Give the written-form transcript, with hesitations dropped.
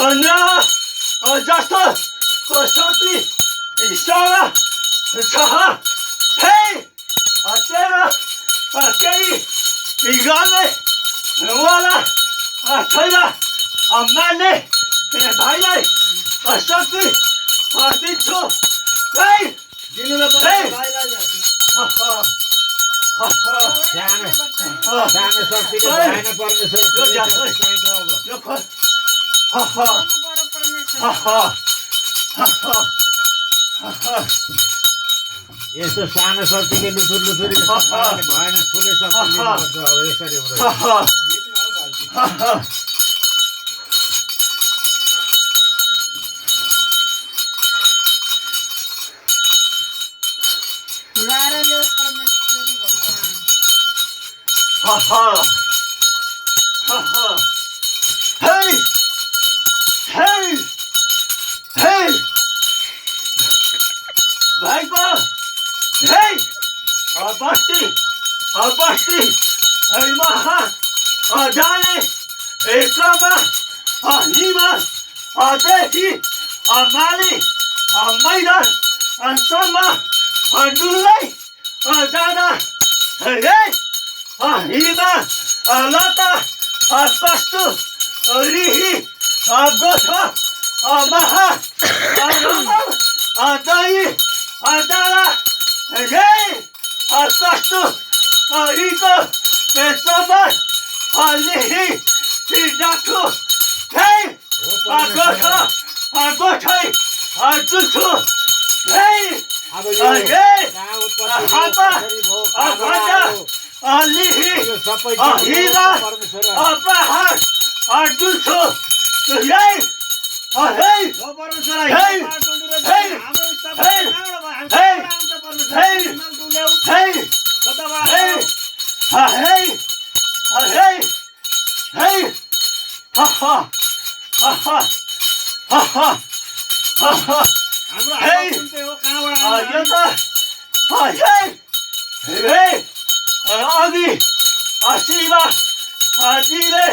अन्य जस्तो कसोटी इशारा छहा हे तेरा केही बिगार्ने वाला छैन मैले भाइलाई शक्ति दिन्छु है सानो शक्तिले भएन परमेश्वर यस्तो सानो शक्तिले लुथुर लुथुरी भएन ठुलो शक्ति लिनुपर्छ अब यसरी हुँदैन Hey! Hey! Hey! भाइको hey! बस्ती महा जाने क्रममा हिमा देखि माली मैदानसम्म डुल्दै जाँदा हिमा लता कस्तु रिही गोठ महा दही डाँडा कस्तु रिको चम्बर लिही डाक्छु गोठै जुल्छु लिही हिमा प्रहार जुल्छु अघि शिवा दिले